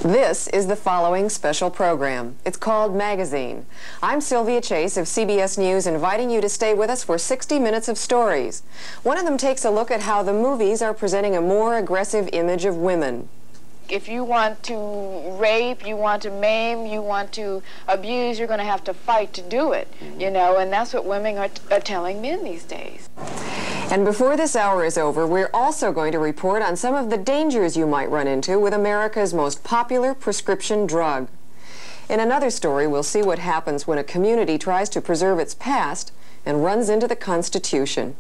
This is the following special program. It's called Magazine. I'm Sylvia Chase of CBS News, inviting you to stay with us for 60 minutes of stories. One of them takes a look at how the movies are presenting a more aggressive image of women. If you want to rape, you want to maim, you want to abuse, you're going to have to fight to do it, you know, and that's what women are telling men these days. And before this hour is over, we're also going to report on some of the dangers you might run into with America's most popular prescription drug. In another story, we'll see what happens when a community tries to preserve its past and runs into the Constitution.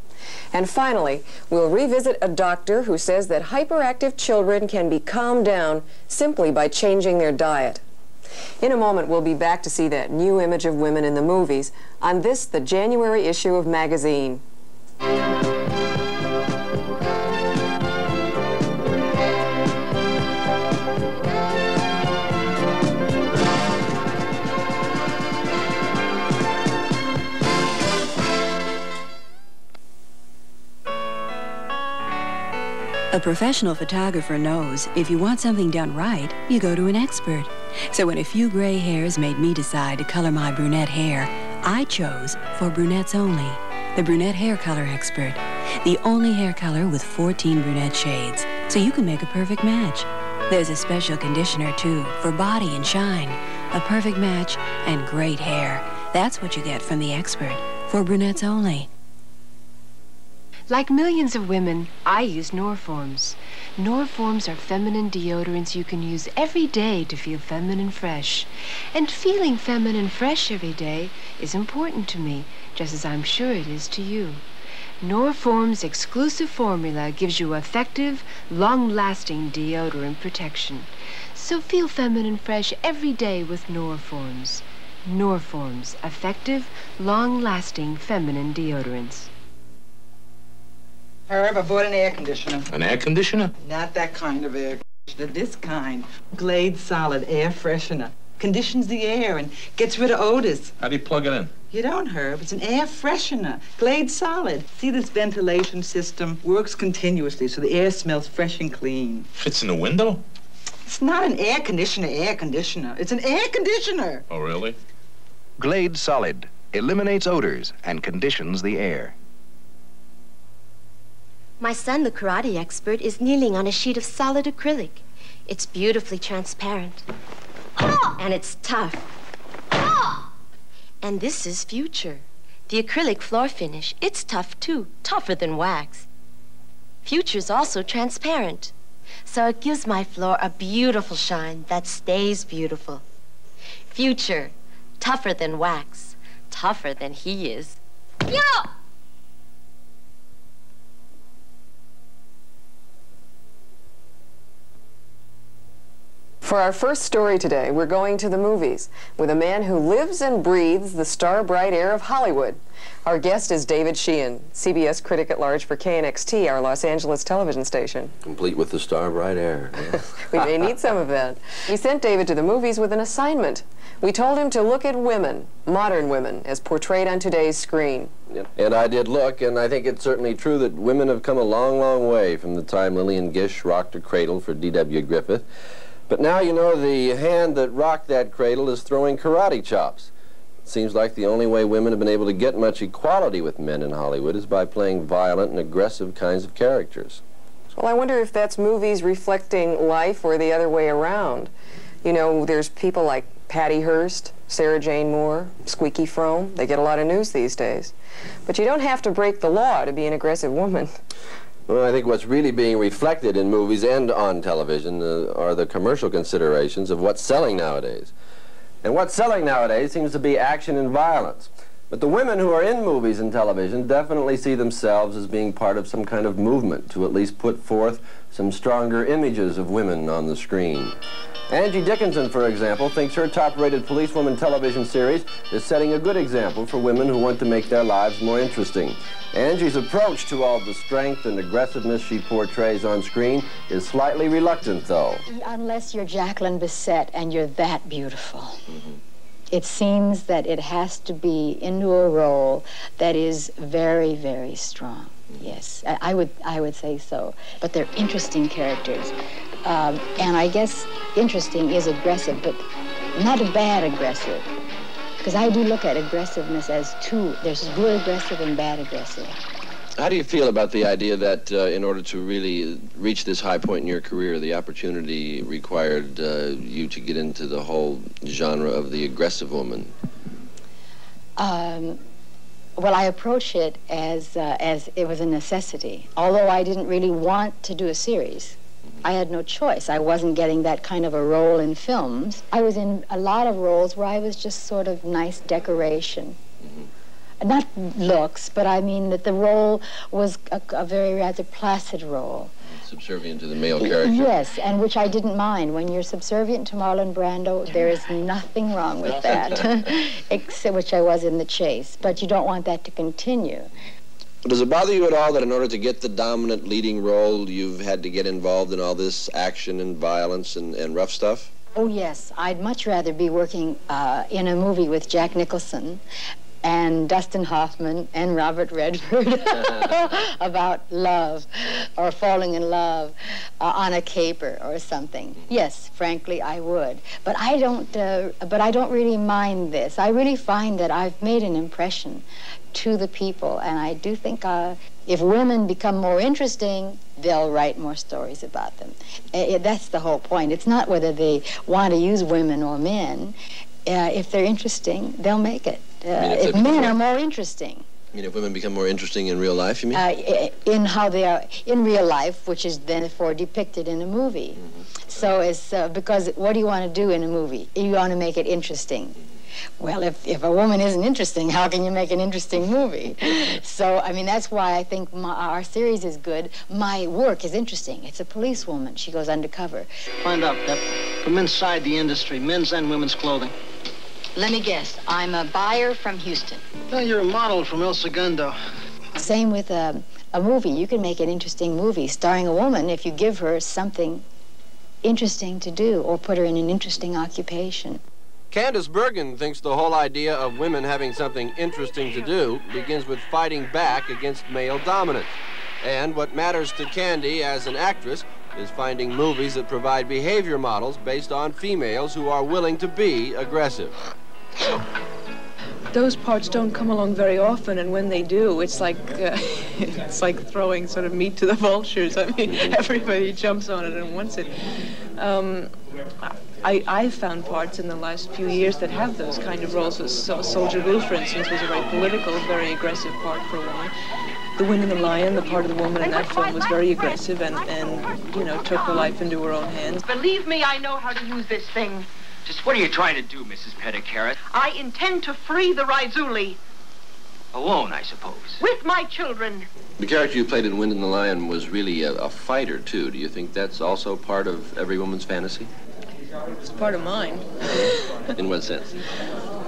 And finally, we'll revisit a doctor who says that hyperactive children can be calmed down simply by changing their diet. In a moment, we'll be back to see that new image of women in the movies on this, the January issue of Magazine. A professional photographer knows if you want something done right, you go to an expert. So when a few gray hairs made me decide to color my brunette hair, I chose For Brunettes Only, the brunette hair color expert. The only hair color with 14 brunette shades, so you can make a perfect match. There's a special conditioner, too, for body and shine. A perfect match and great hair. That's what you get from the expert. For Brunettes Only. Like millions of women, I use Norforms. Norforms are feminine deodorants you can use every day to feel feminine fresh. And feeling feminine fresh every day is important to me, just as I'm sure it is to you. Norform's exclusive formula gives you effective, long-lasting deodorant protection. So feel feminine fresh every day with Norforms. Norforms, effective, long-lasting feminine deodorants. Herb, I bought an air conditioner. An air conditioner? Not that kind of air conditioner, this kind. Glade Solid Air Freshener. Conditions the air and gets rid of odors. How do you plug it in? You don't, Herb. It's an air freshener. Glade Solid. See, this ventilation system works continuously so the air smells fresh and clean. Fits in the window? It's not an air conditioner. It's an air conditioner. Oh, really? Glade Solid eliminates odors and conditions the air. My son, the karate expert, is kneeling on a sheet of solid acrylic. It's beautifully transparent. And it's tough. And this is Future. The acrylic floor finish. It's tough, too. Tougher than wax. Future's also transparent. So it gives my floor a beautiful shine that stays beautiful. Future. Tougher than wax. Tougher than he is. Yo! For our first story today, we're going to the movies with a man who lives and breathes the star-bright air of Hollywood. Our guest is David Sheehan, CBS critic at large for KNXT, our Los Angeles television station. Complete with the star-bright air. We may need some of that. We sent David to the movies with an assignment. We told him to look at women, modern women, as portrayed on today's screen. And I did look, and I think it's certainly true that women have come a long, long way from the time Lillian Gish rocked a cradle for D.W. Griffith. But now, you know, the hand that rocked that cradle is throwing karate chops. It seems like the only way women have been able to get much equality with men in Hollywood is by playing violent and aggressive kinds of characters. Well, I wonder if that's movies reflecting life or the other way around. You know, there's people like Patty Hearst, Sarah Jane Moore, Squeaky Fromme. They get a lot of news these days. But you don't have to break the law to be an aggressive woman. Well, I think what's really being reflected in movies and on television are the commercial considerations of what's selling nowadays. And what's selling nowadays seems to be action and violence. But the women who are in movies and television definitely see themselves as being part of some kind of movement to at least put forth some stronger images of women on the screen. Angie Dickinson, for example, thinks her top-rated policewoman television series is setting a good example for women who want to make their lives more interesting. Angie's approach to all the strength and aggressiveness she portrays on screen is slightly reluctant, though. Unless you're Jacqueline Bisset and you're that beautiful. It seems that it has to be into a role that is very, very strong. Yes, I would say so. But they're interesting characters. And I guess interesting is aggressive, but not a bad aggressive. Because I do look at aggressiveness as two. There's good aggressive and bad aggressive. How do you feel about the idea that in order to really reach this high point in your career, the opportunity required you to get into the whole genre of the aggressive woman? Well, I approach it as it was a necessity. Although I didn't really want to do a series. I had no choice. I wasn't getting that kind of a role in films. I was in a lot of roles where I was just sort of nice decoration. Not looks, but I mean that the role was a very rather placid role. Subservient to the male character. Yes, and which I didn't mind. When you're subservient to Marlon Brando, there is nothing wrong with that, except which I was in The Chase. But you don't want that to continue. Does it bother you at all that in order to get the dominant leading role, you've had to get involved in all this action and violence and rough stuff? Oh, yes. I'd much rather be working in a movie with Jack Nicholson and Dustin Hoffman and Robert Redford about love or falling in love on a caper or something. Yes, frankly, I would. But I don't really mind this. I really find that I've made an impression to the people, and I do think if women become more interesting, they'll write more stories about them. That's the whole point. It's not whether they want to use women or men. If they're interesting, they'll make it. If men are more interesting. You mean if women become more interesting in real life, you mean? In how they are in real life, which is then therefore depicted in a movie. So it's because what do you want to do in a movie? You want to make it interesting. Well, if a woman isn't interesting, how can you make an interesting movie? So, I mean, that's why I think our series is good. My work is interesting. It's a policewoman. She goes undercover. Find out, Pep, from inside the industry, men's and women's clothing. Let me guess. I'm a buyer from Houston. Well, you're a model from El Segundo. Same with a movie. You can make an interesting movie starring a woman if you give her something interesting to do or put her in an interesting occupation. Candace Bergen thinks the whole idea of women having something interesting to do begins with fighting back against male dominance. And what matters to Candy as an actress is finding movies that provide behavior models based on females who are willing to be aggressive. Those parts don't come along very often, and when they do, it's like throwing sort of meat to the vultures. I mean, everybody jumps on it and wants it. I've found parts in the last few years that have those kind of roles. Soldier Blue, for instance, was a very political, very aggressive part for a woman. The Wind and the Lion, the part of the woman in that film was very aggressive and you know, took her life into her own hands. Believe me, I know how to use this thing. Just what are you trying to do, Mrs. Petticarrot? I intend to free the Raizuli. Alone, I suppose. With my children. The character you played in Wind and the Lion was really a fighter, too. Do you think that's also part of every woman's fantasy? It's part of mine. In what sense?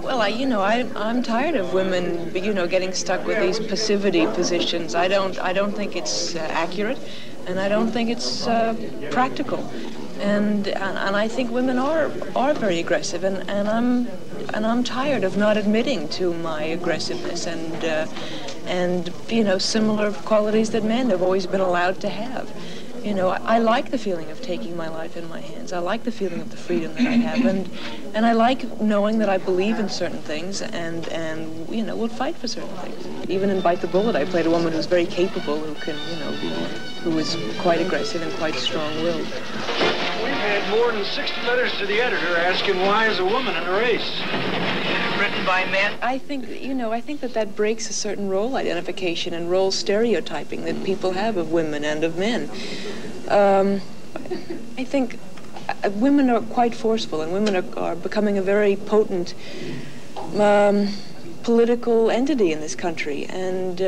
Well, I'm tired of women, getting stuck with these passivity positions. I don't think it's accurate, and I don't think it's practical. And I think women are very aggressive, and I'm tired of not admitting to my aggressiveness and similar qualities that men have always been allowed to have. I like the feeling of taking my life in my hands. I like the feeling of the freedom that I have, and I like knowing that I believe in certain things and will fight for certain things. Even in Bite the Bullet, I played a woman who's very capable, who is quite aggressive and quite strong-willed. We've had more than 60 letters to the editor asking why is a woman in a race. Written by men? I think that breaks a certain role identification and role stereotyping that people have of women and of men. I think women are quite forceful, and women are becoming a very potent political entity in this country. And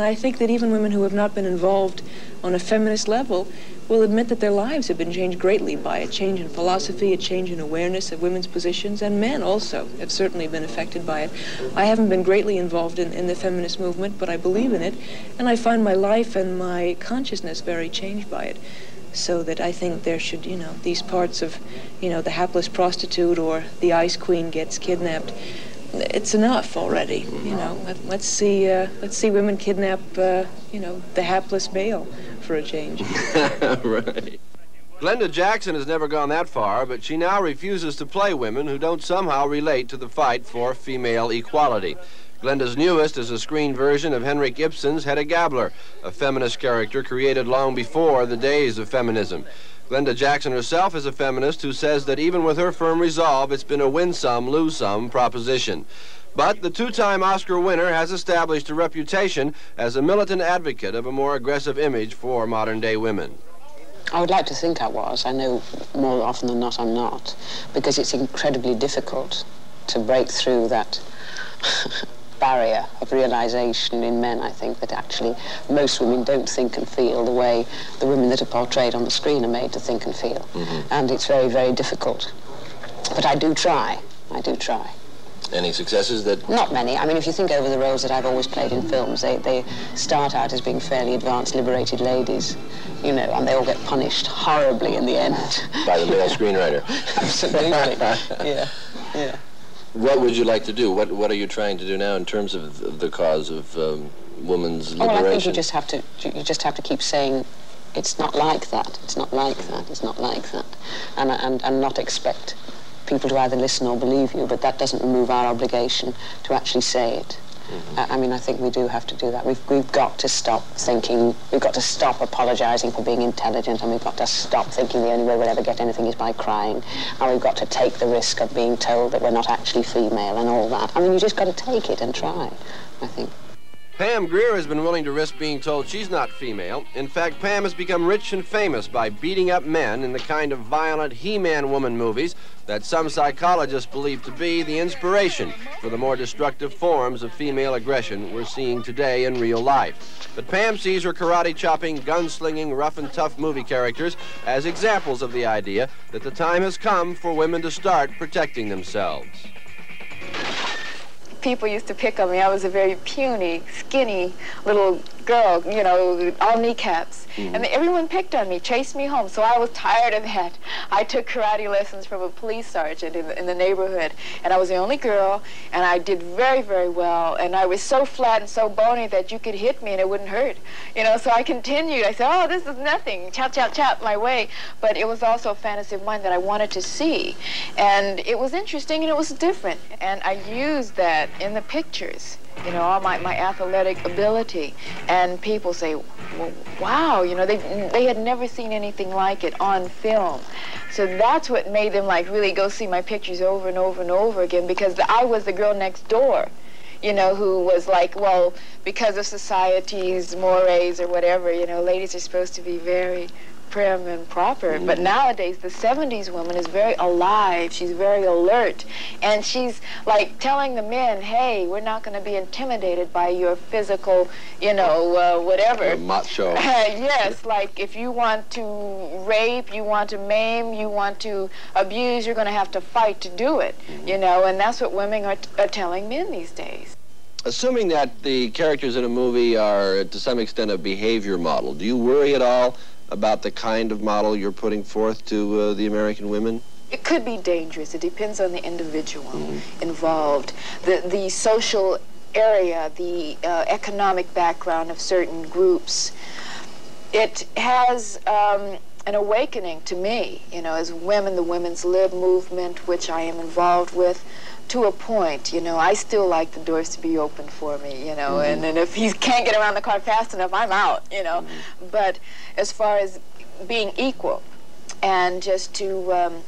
I think that even women who have not been involved on a feminist level will admit that their lives have been changed greatly by a change in philosophy, a change in awareness of women's positions, and men also have certainly been affected by it. I haven't been greatly involved in the feminist movement, but I believe in it, and I find my life and my consciousness very changed by it. So that I think there should, these parts of, the hapless prostitute or the ice queen gets kidnapped. It's enough already, Let's see women kidnap, the hapless male for a change. Right. Glenda Jackson has never gone that far, but she now refuses to play women who don't somehow relate to the fight for female equality. Glenda's newest is a screen version of Henrik Ibsen's Hedda Gabler, a feminist character created long before the days of feminism. Glenda Jackson herself is a feminist who says that even with her firm resolve, it's been a win-some, lose-some proposition. But the two-time Oscar winner has established a reputation as a militant advocate of a more aggressive image for modern-day women. I would like to think I was. I know more often than not I'm not, because it's incredibly difficult to break through that barrier of realization in men, I think, that actually most women don't think and feel the way the women that are portrayed on the screen are made to think and feel. And it's very, very difficult. But I do try. I do try. Any successes that... Not many. I mean, if you think over the roles that I've always played in films, they start out as being fairly advanced, liberated ladies, you know, and they all get punished horribly in the end. By the male screenwriter. Absolutely. Yeah, yeah. What would you like to do? What are you trying to do now in terms of the cause of women's liberation? Well, I think you just have to keep saying, it's not like that, it's not like that, it's not like that, and not expect people to either listen or believe you, but that doesn't remove our obligation to actually say it. I mean, I think we do have to do that. We've got to stop thinking, we've got to stop apologizing for being intelligent, and we've got to stop thinking the only way we'll ever get anything is by crying, and we've got to take the risk of being told that we're not actually female and all that. I mean, you just got to take it and try, I think. Pam Grier has been willing to risk being told she's not female. In fact, Pam has become rich and famous by beating up men in the kind of violent He-Man woman movies that some psychologists believe to be the inspiration for the more destructive forms of female aggression we're seeing today in real life. But Pam sees her karate-chopping, gun-slinging, rough-and-tough movie characters as examples of the idea that the time has come for women to start protecting themselves. People used to pick on me. I was a very puny, skinny little girl, you know, all kneecaps. And everyone picked on me, chased me home, so I was tired of that. I took karate lessons from a police sergeant in the neighborhood, and I was the only girl, and I did very, very well, and I was so flat and so bony that you could hit me and it wouldn't hurt. You know, so I continued. I said, oh, this is nothing, chop, chop, chop my way. But it was also a fantasy of mine that I wanted to see. And it was interesting and it was different. And I used that in the pictures, you know, all my athletic ability. And people say, well, wow, you know, they had never seen anything like it on film. So that's what made them like really go see my pictures over and over and over again, because I was the girl next door, you know, who was like, well, because of society's mores or whatever, you know, ladies are supposed to be very prim and proper. But nowadays, the 70s woman is very alive. She's very alert. And she's like telling the men, hey, we're not going to be intimidated by your physical, you know, whatever. Macho. Yes, like if you want to rape, you want to maim, you want to abuse, you're going to have to fight to do it, you know, and that's what women are telling men these days. Assuming that the characters in a movie are, to some extent, a behavior model, do you worry at all about the kind of model you're putting forth to the American women? It could be dangerous. It depends on the individual involved, the social area, the economic background of certain groups. It has an awakening to me, you know, as women, the Women's Lib movement, which I am involved with, to a point. You know, I still like the doors to be open for me, you know, and if he can't get around the car fast enough, I'm out, you know. But as far as being equal and just to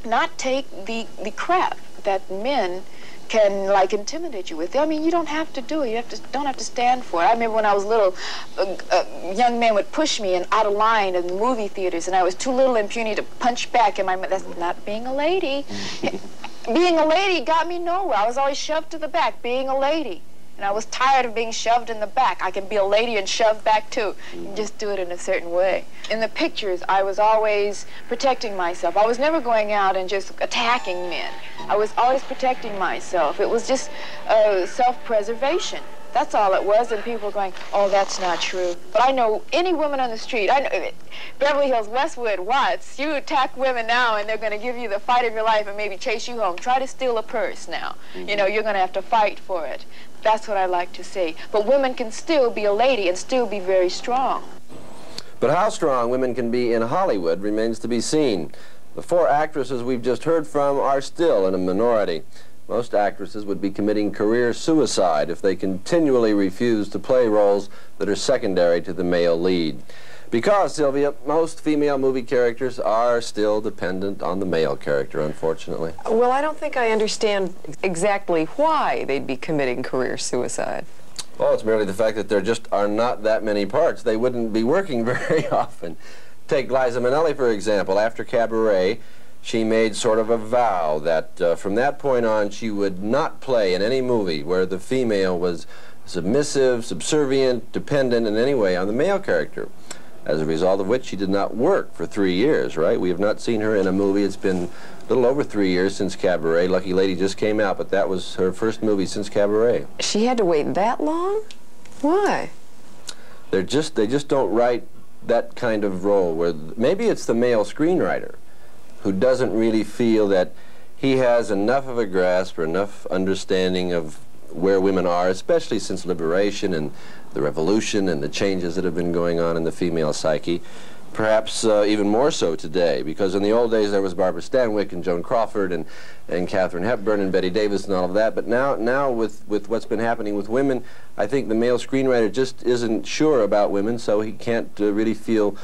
not take the crap that men can like intimidate you with. I mean, you don't have to do it. You don't have to stand for it. I remember when I was little, young men would push me out of line in movie theaters, and I was too little and puny to punch back. And that's not being a lady. Being a lady got me nowhere. I was always shoved to the back, being a lady. And I was tired of being shoved in the back. I can be a lady and shoved back too. You just do it in a certain way. In the pictures, I was always protecting myself. I was never going out and just attacking men. I was always protecting myself. It was just self-preservation. That's all it was, and people were going, oh, that's not true. But I know any woman on the street, I know, Beverly Hills, Westwood, Watts, you attack women now and they're going to give you the fight of your life and maybe chase you home. Try to steal a purse now. You know, you're going to have to fight for it. That's what I like to see. But women can still be a lady and still be very strong. But how strong women can be in Hollywood remains to be seen. The 4 actresses we've just heard from are still in a minority. Most actresses would be committing career suicide if they continually refuse to play roles that are secondary to the male lead. Because, Sylvia, most female movie characters are still dependent on the male character, unfortunately. Well, I don't think I understand exactly why they'd be committing career suicide. Well, it's merely the fact that there just are not that many parts. They wouldn't be working very often. Take Liza Minnelli, for example. After Cabaret, she made sort of a vow that from that point on she would not play in any movie where the female was submissive, subservient, dependent in any way on the male character. As a result of which she did not work for 3 years, right? We have not seen her in a movie. It's been a little over 3 years since Cabaret. Lucky Lady just came out, but that was her first movie since Cabaret. She had to wait that long? Why? They just don't write that kind of role where maybe it's the male screenwriter who doesn't really feel that he has enough of a grasp or enough understanding of where women are, especially since liberation and the revolution and the changes that have been going on in the female psyche. Perhaps even more so today, because in the old days there was Barbara Stanwyck and Joan Crawford and Katharine Hepburn and Bette Davis and all of that, but now with what's been happening with women, I think the male screenwriter just isn't sure about women, so he can't really feel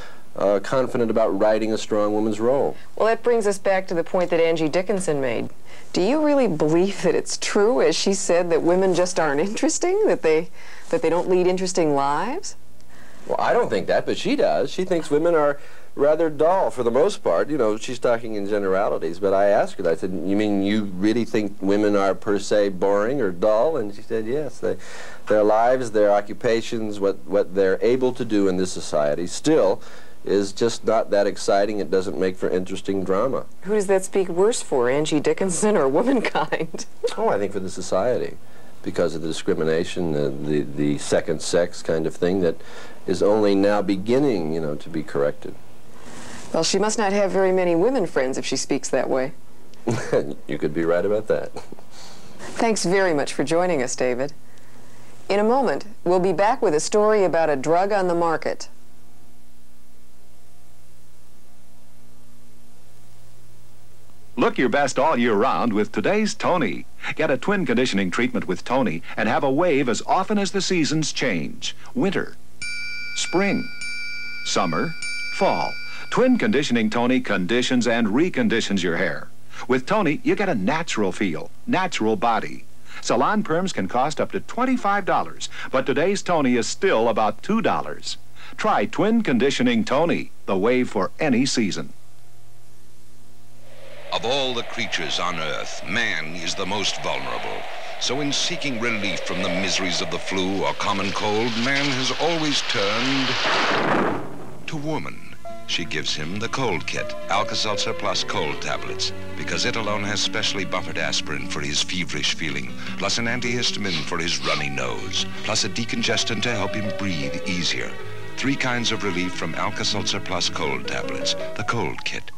confident about writing a strong woman's role. Well, that brings us back to the point that Angie Dickinson made. Do you really believe that it's true, as she said, that women just aren't interesting, that they don't lead interesting lives? Well, I don't think that, but she does. She thinks women are rather dull for the most part. You know, she's talking in generalities, but I asked her, I said, you mean you really think women are per se boring or dull? And she said, yes. Their lives, their occupations, what they're able to do in this society still is just not that exciting. It doesn't make for interesting drama. Who does that speak worse for, Angie Dickinson or womankind? Oh, I think for the society, because of the discrimination, the second sex kind of thing that is only now beginning, you know, to be corrected. Well, she must not have very many women friends if she speaks that way. You could be right about that. Thanks very much for joining us, David. In a moment, we'll be back with a story about a drug on the market. Look your best all year round with today's Tony. Get a twin conditioning treatment with Tony and have a wave as often as the seasons change. Winter, spring, summer, fall. Twin conditioning Tony conditions and reconditions your hair. With Tony, you get a natural feel, natural body. Salon perms can cost up to $25, but today's Tony is still about $2. Try twin conditioning Tony, the wave for any season. Of all the creatures on Earth, man is the most vulnerable. So in seeking relief from the miseries of the flu or common cold, man has always turned to woman. She gives him the cold kit, Alka-Seltzer plus cold tablets, because it alone has specially buffered aspirin for his feverish feeling, plus an antihistamine for his runny nose, plus a decongestant to help him breathe easier. 3 kinds of relief from Alka-Seltzer plus cold tablets, the cold kit.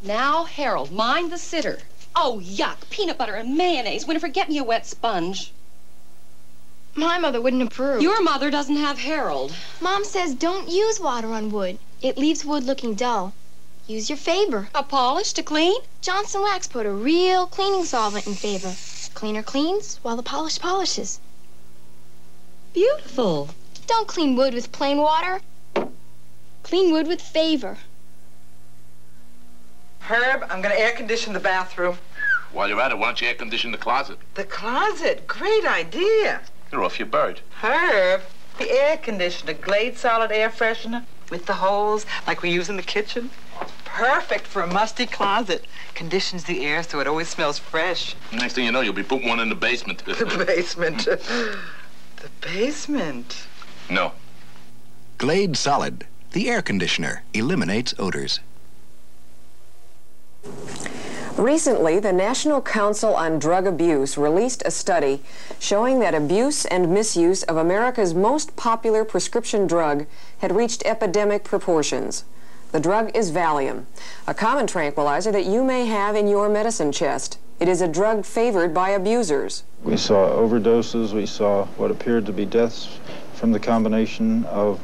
Now, Harold, mind the sitter. Oh, yuck. Peanut butter and mayonnaise. Winifred, get me a wet sponge. My mother wouldn't approve. Your mother doesn't have Harold. Mom says don't use water on wood. It leaves wood looking dull. Use your Favor. A polish to clean? Johnson Wax put a real cleaning solvent in Favor. Cleaner cleans while the polish polishes. Beautiful. Don't clean wood with plain water. Clean wood with Favor. Herb, I'm going to air condition the bathroom. While you're at it, why don't you air condition the closet? The closet? Great idea. You're off your bird. Herb, the air conditioner, Glade solid air freshener with the holes like we use in the kitchen. Perfect for a musty closet. Conditions the air so it always smells fresh. Next thing you know, you'll be putting one in the basement. The basement. The basement. No. Glade Solid, the air conditioner, eliminates odors. Recently, the National Council on Drug Abuse released a study showing that abuse and misuse of America's most popular prescription drug had reached epidemic proportions. The drug is Valium, a common tranquilizer that you may have in your medicine chest. It is a drug favored by abusers. We saw overdoses. We saw what appeared to be deaths from the combination of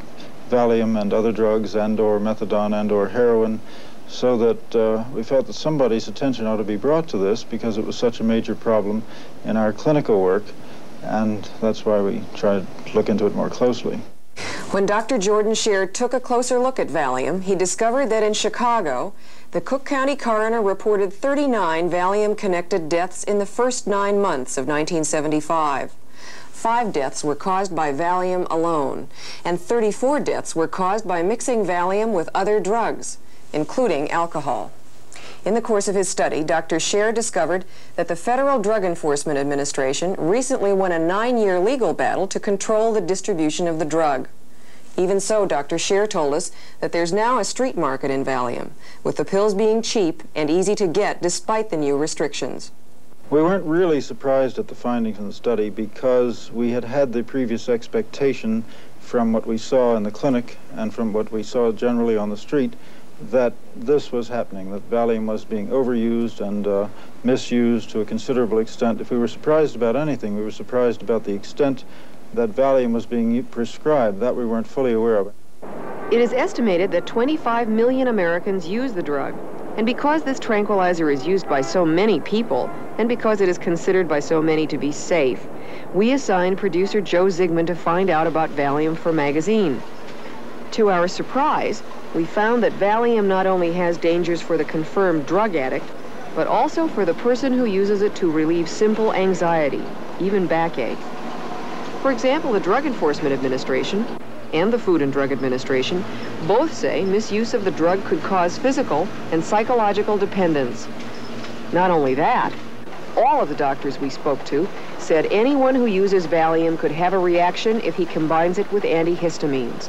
Valium and other drugs and or methadone and or heroin, so that we felt that somebody's attention ought to be brought to this because it was such a major problem in our clinical work, and that's why we tried to look into it more closely. When Dr. Jordan Scheer took a closer look at Valium, he discovered that in Chicago, the Cook County coroner reported 39 Valium-connected deaths in the first 9 months of 1975. 5 deaths were caused by Valium alone, and 34 deaths were caused by mixing Valium with other drugs, including alcohol. In the course of his study, Dr. Scheer discovered that the Federal Drug Enforcement Administration recently won a 9-year legal battle to control the distribution of the drug. Even so, Dr. Scheer told us that there's now a street market in Valium, with the pills being cheap and easy to get despite the new restrictions. We weren't really surprised at the findings in the study because we had had the previous expectation from what we saw in the clinic and from what we saw generally on the street that this was happening, that Valium was being overused and misused to a considerable extent. If we were surprised about anything, we were surprised about the extent that Valium was being prescribed. That we weren't fully aware of. It is estimated that 25 million Americans use the drug. And because this tranquilizer is used by so many people, and because it is considered by so many to be safe, we assigned producer Joe Zigman to find out about Valium for Magazine. To our surprise, we found that Valium not only has dangers for the confirmed drug addict, but also for the person who uses it to relieve simple anxiety, even backache. For example, the Drug Enforcement Administration and the Food and Drug Administration both say misuse of the drug could cause physical and psychological dependence. Not only that, all of the doctors we spoke to said anyone who uses Valium could have a reaction if he combines it with antihistamines.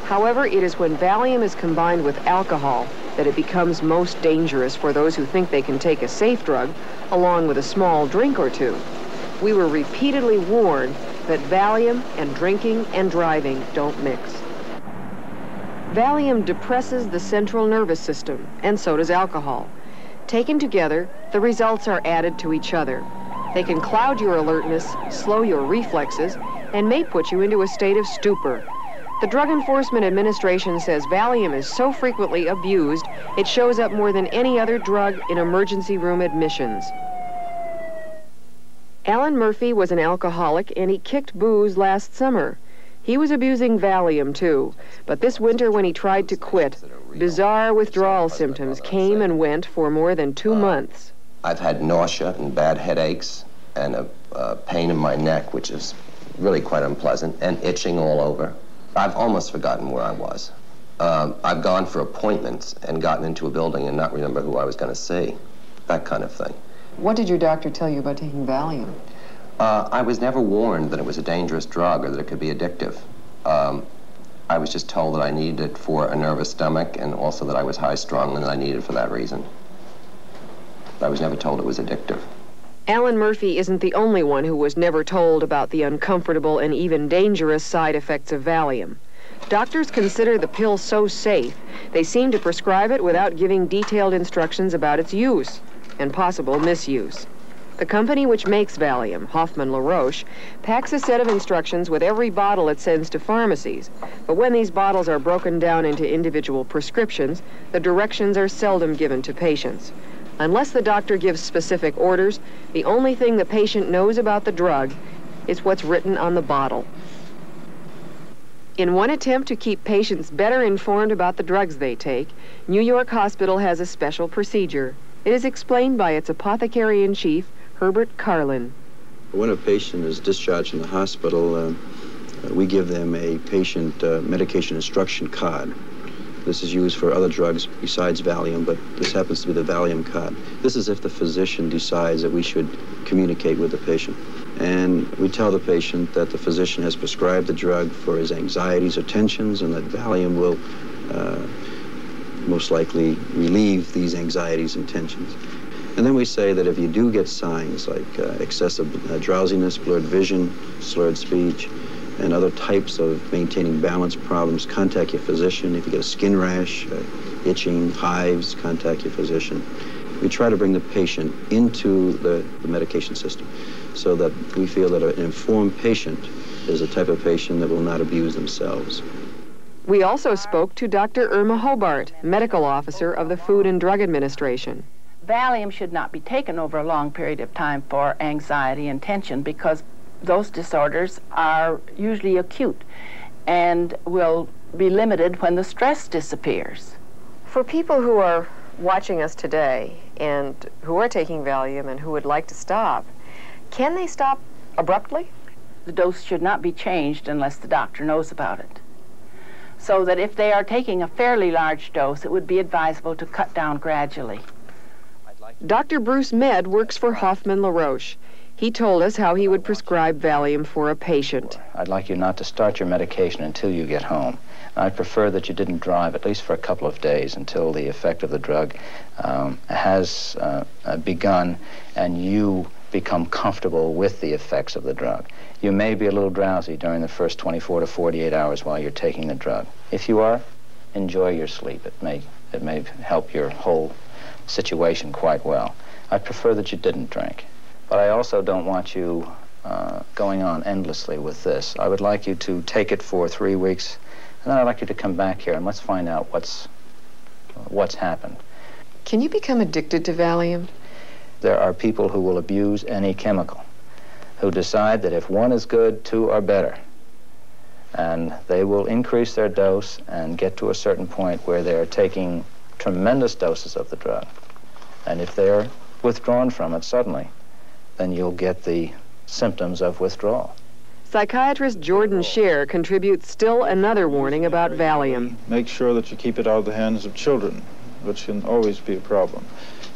However, it is when Valium is combined with alcohol that it becomes most dangerous for those who think they can take a safe drug along with a small drink or two. We were repeatedly warned that Valium and drinking and driving don't mix. Valium depresses the central nervous system, and so does alcohol. Taken together, the results are added to each other. They can cloud your alertness, slow your reflexes, and may put you into a state of stupor. The Drug Enforcement Administration says Valium is so frequently abused, it shows up more than any other drug in emergency room admissions. Alan Murphy was an alcoholic, and he kicked booze last summer. He was abusing Valium, too, but this winter when he tried to quit, bizarre withdrawal symptoms came and went for more than 2 months. I've had nausea and bad headaches and a pain in my neck, which is really quite unpleasant, and itching all over. I've almost forgotten where I was. I've gone for appointments and gotten into a building and not remember who I was going to see, that kind of thing. What did your doctor tell you about taking Valium? I was never warned that it was a dangerous drug or that it could be addictive. I was just told that I needed it for a nervous stomach and also that I was high-strung and that I needed it for that reason. I was never told it was addictive. Alan Murphy isn't the only one who was never told about the uncomfortable and even dangerous side effects of Valium. Doctors consider the pill so safe, they seem to prescribe it without giving detailed instructions about its use and possible misuse. The company which makes Valium, Hoffman LaRoche, packs a set of instructions with every bottle it sends to pharmacies, but when these bottles are broken down into individual prescriptions, the directions are seldom given to patients. Unless the doctor gives specific orders, the only thing the patient knows about the drug is what's written on the bottle. In one attempt to keep patients better informed about the drugs they take, New York Hospital has a special procedure. It is explained by its apothecary-in-chief, Herbert Carlin. When a patient is discharged from the hospital, we give them a patient medication instruction card. This is used for other drugs besides Valium, but this happens to be the Valium card. This is if the physician decides that we should communicate with the patient. And we tell the patient that the physician has prescribed the drug for his anxieties or tensions and that Valium will most likely relieve these anxieties and tensions. And then we say that if you do get signs like excessive drowsiness, blurred vision, slurred speech, and other types of maintaining balance problems, contact your physician. If you get a skin rash, itching, hives, contact your physician. We try to bring the patient into the medication system so that we feel that an informed patient is a type of patient that will not abuse themselves. We also spoke to Dr. Irma Hobart, medical officer of the Food and Drug Administration. Valium should not be taken over a long period of time for anxiety and tension because those disorders are usually acute and will be limited when the stress disappears. For people who are watching us today and who are taking Valium and who would like to stop, can they stop abruptly? The dose should not be changed unless the doctor knows about it. So that if they are taking a fairly large dose, it would be advisable to cut down gradually. Dr. Bruce Med works for Hoffman LaRoche. He told us how he would prescribe Valium for a patient. I'd like you not to start your medication until you get home. I'd prefer that you didn't drive at least for a couple of days until the effect of the drug has begun and you become comfortable with the effects of the drug. You may be a little drowsy during the first 24 to 48 hours while you're taking the drug. If you are, enjoy your sleep. It may help your whole situation quite well. I prefer that you didn't drink. But I also don't want you going on endlessly with this. I would like you to take it for 3 weeks, and then I'd like you to come back here and let's find out what's happened. Can you become addicted to Valium? There are people who will abuse any chemical, who decide that if one is good, two are better. And they will increase their dose and get to a certain point where they're taking tremendous doses of the drug. And if they're withdrawn from it suddenly, then you'll get the symptoms of withdrawal. Psychiatrist Jordan Scher contributes still another warning about Valium. Make sure that you keep it out of the hands of children, which can always be a problem.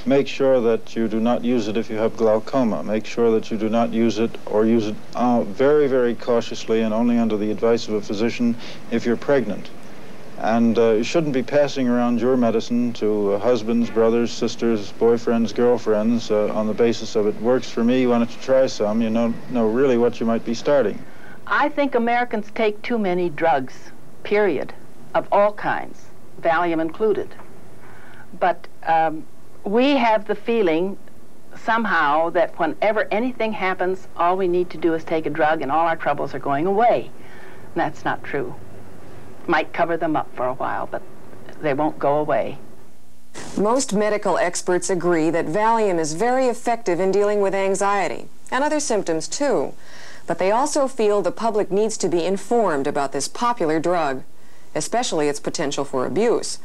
Make sure that you do not use it if you have glaucoma. Make sure that you do not use it or use it very, very cautiously and only under the advice of a physician if you're pregnant. And you shouldn't be passing around your medicine to husbands, brothers, sisters, boyfriends, girlfriends on the basis of it works for me, why don't you try some? You know really what you might be starting. I think Americans take too many drugs, period, of all kinds, Valium included. But we have the feeling somehow that whenever anything happens, all we need to do is take a drug and all our troubles are going away. And that's not true. Might cover them up for a while, but they won't go away. Most medical experts agree that Valium is very effective in dealing with anxiety and other symptoms too, but they also feel the public needs to be informed about this popular drug, especially its potential for abuse.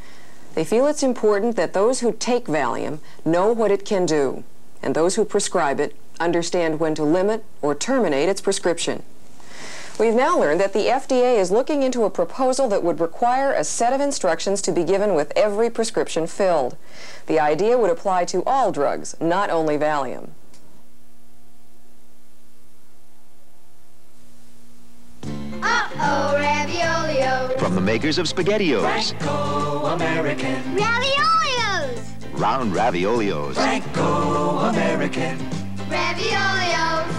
They feel it's important that those who take Valium know what it can do, and those who prescribe it understand when to limit or terminate its prescription. We've now learned that the FDA is looking into a proposal that would require a set of instructions to be given with every prescription filled. The idea would apply to all drugs, not only Valium. Uh-oh, raviolio. From the makers of SpaghettiOs. Franco-American. Raviolios. Round Raviolios. Franco-American. Raviolios.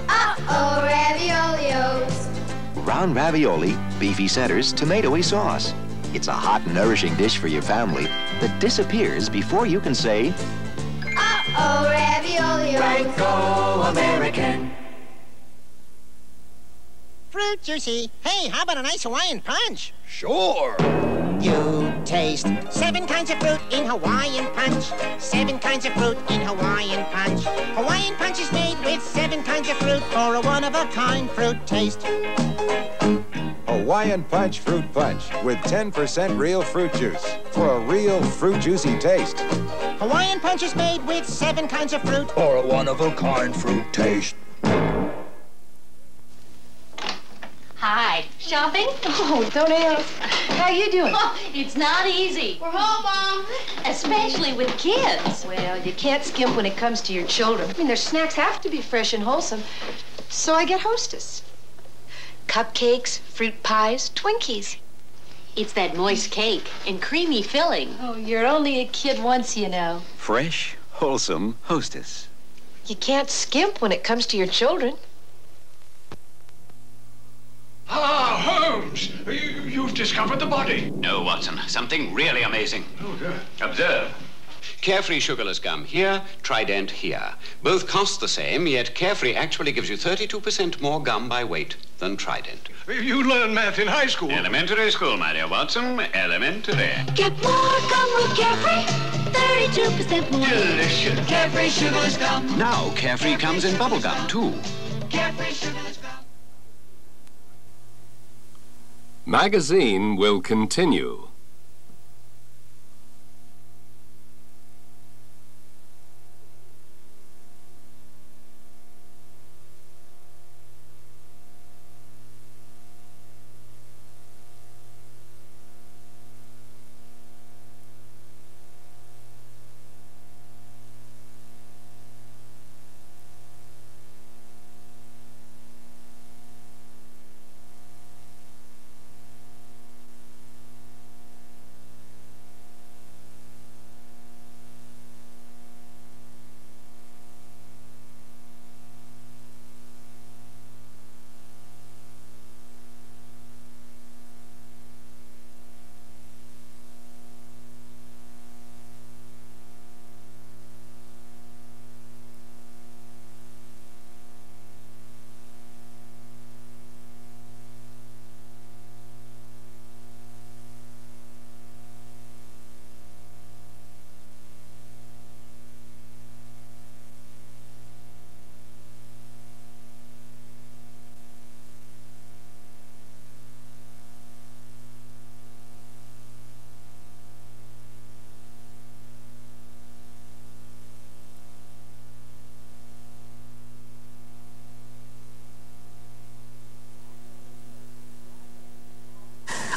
Uh-oh, raviolios. Round ravioli, beefy centers, tomatoey sauce. It's a hot, nourishing dish for your family that disappears before you can say, uh-oh, raviolios. Franco-American. Fruit juicy. Hey, how about a nice Hawaiian punch? Sure. You taste 7 kinds of fruit in Hawaiian punch. 7 kinds of fruit in Hawaiian punch. Hawaiian punch is made with 7 kinds of fruit for a one-of-a-kind fruit taste. Hawaiian Punch Fruit Punch with 10% real fruit juice for a real fruit juicy taste. Hawaiian punch is made with 7 kinds of fruit for a one-of-a-kind fruit taste. Hi. Shopping? Oh, don't ask. How you doing? Oh, it's not easy. We're home, Mom. Especially with kids. Well, you can't skimp when it comes to your children. I mean, their snacks have to be fresh and wholesome. So I get Hostess. Cupcakes, fruit pies, Twinkies. It's that moist cake and creamy filling. Oh, you're only a kid once, you know. fresh, wholesome Hostess. You can't skimp when it comes to your children. Ah, Holmes! You've discovered the body. No, Watson. Something really amazing. Oh, good. Observe. Carefree sugarless gum here, Trident here. Both cost the same, yet Carefree actually gives you 32% more gum by weight than Trident. You learned math in high school. Elementary school, my dear Watson. Elementary. Get more gum with Carefree. 32% more. Delicious. Carefree sugarless gum. Now Carefree comes in bubble gum, too. Carefree sugarless gum. Magazine will continue.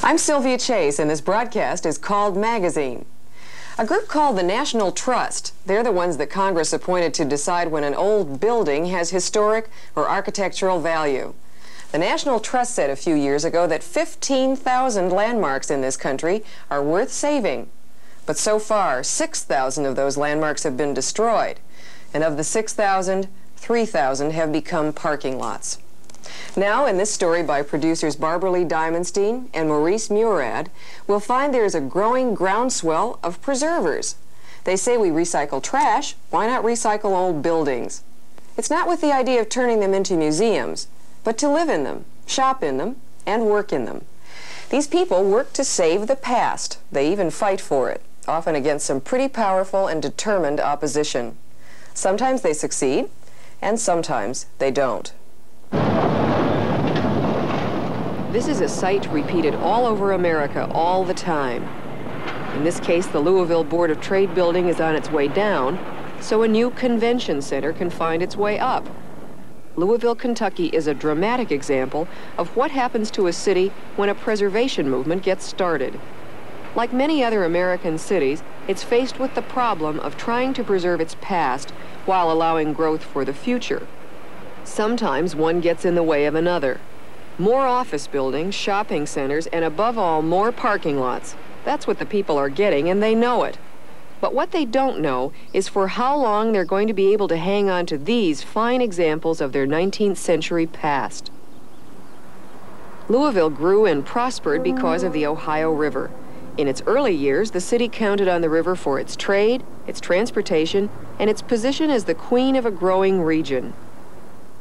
I'm Sylvia Chase, and this broadcast is called Magazine. A group called the National Trust, they're the ones that Congress appointed to decide when an old building has historic or architectural value. The National Trust said a few years ago that 15,000 landmarks in this country are worth saving. But so far, 6,000 of those landmarks have been destroyed. And of the 6,000, 3,000 have become parking lots. Now, in this story by producers Barbara Lee Diamondstein and Maurice Murad, we'll find there's a growing groundswell of preservers. They say we recycle trash, why not recycle old buildings? It's not with the idea of turning them into museums, but to live in them, shop in them, and work in them. These people work to save the past. They even fight for it, often against some pretty powerful and determined opposition. Sometimes they succeed, and sometimes they don't. This is a sight repeated all over America all the time. In this case, the Louisville Board of Trade building is on its way down, so a new convention center can find its way up. Louisville, Kentucky is a dramatic example of what happens to a city when a preservation movement gets started. Like many other American cities, it's faced with the problem of trying to preserve its past while allowing growth for the future. Sometimes one gets in the way of another. More office buildings, shopping centers, and above all, more parking lots. That's what the people are getting, and they know it. But what they don't know is for how long they're going to be able to hang on to these fine examples of their 19th century past. Louisville grew and prospered because of the Ohio River. In its early years, the city counted on the river for its trade, its transportation, and its position as the queen of a growing region.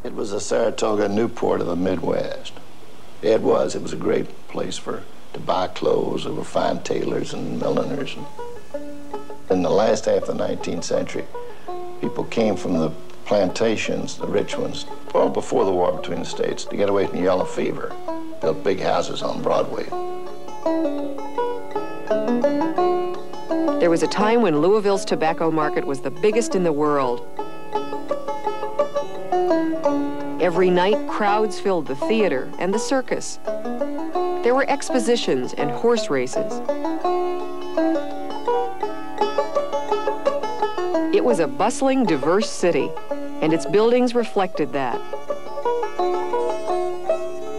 It was the Saratoga Newport of the Midwest. It was a great place to buy clothes. There were fine tailors and milliners. In the last half of the 19th century, people came from the plantations, the rich ones, well before the war between the states, to get away from yellow fever. Built big houses on Broadway. There was a time when Louisville's tobacco market was the biggest in the world. Every night, crowds filled the theater and the circus. There were expositions and horse races. It was a bustling, diverse city, and its buildings reflected that.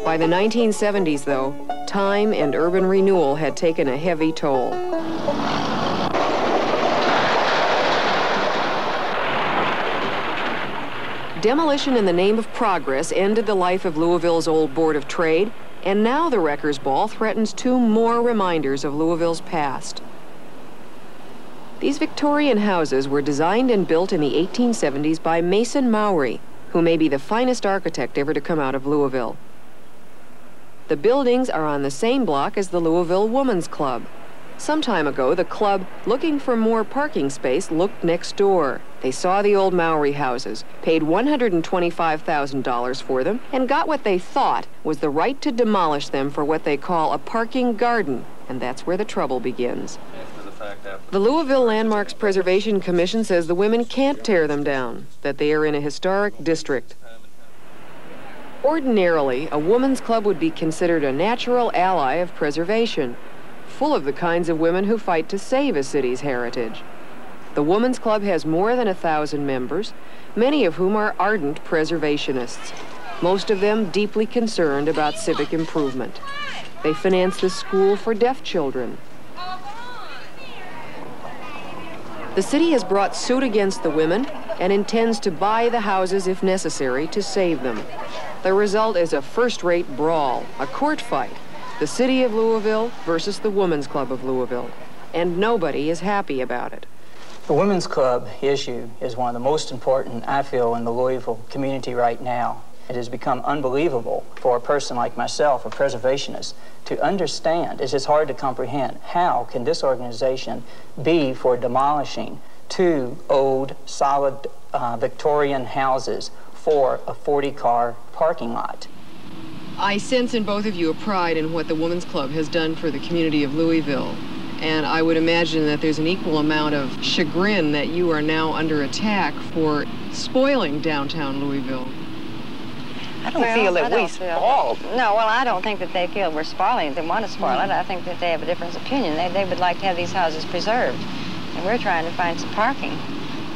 By the 1970s, though, time and urban renewal had taken a heavy toll. Demolition in the name of progress ended the life of Louisville's old Board of Trade, and now the Wrecker's Ball threatens two more reminders of Louisville's past. These Victorian houses were designed and built in the 1870s by Mason Mowry, who may be the finest architect ever to come out of Louisville. The buildings are on the same block as the Louisville Women's Club. Some time ago, the club, looking for more parking space, looked next door. They saw the old Mowry houses, paid $125,000 for them, and got what they thought was the right to demolish them for what they call a parking garden. And that's where the trouble begins. The Louisville Landmarks Preservation Commission says the women can't tear them down, that they are in a historic district. Ordinarily, a woman's club would be considered a natural ally of preservation, full of the kinds of women who fight to save a city's heritage. The Women's Club has more than 1,000 members, many of whom are ardent preservationists, most of them deeply concerned about civic improvement. They finance the school for deaf children. The city has brought suit against the women and intends to buy the houses if necessary to save them. The result is a first-rate brawl, a court fight, the city of Louisville versus the Women's Club of Louisville, and nobody is happy about it. The Women's Club issue is one of the most important, I feel, in the Louisville community right now. It has become unbelievable for a person like myself, a preservationist, to understand. It is hard to comprehend. How can this organization be for demolishing 2 old, solid Victorian houses for a 40-car parking lot? I sense in both of you a pride in what the Women's Club has done for the community of Louisville. And I would imagine that there's an equal amount of chagrin that you are now under attack for spoiling downtown Louisville. I don't feel that we spoiled. No, well, I don't think that they feel we're spoiling it. They want to spoil it. I think that they have a different opinion. They would like to have these houses preserved. And we're trying to find some parking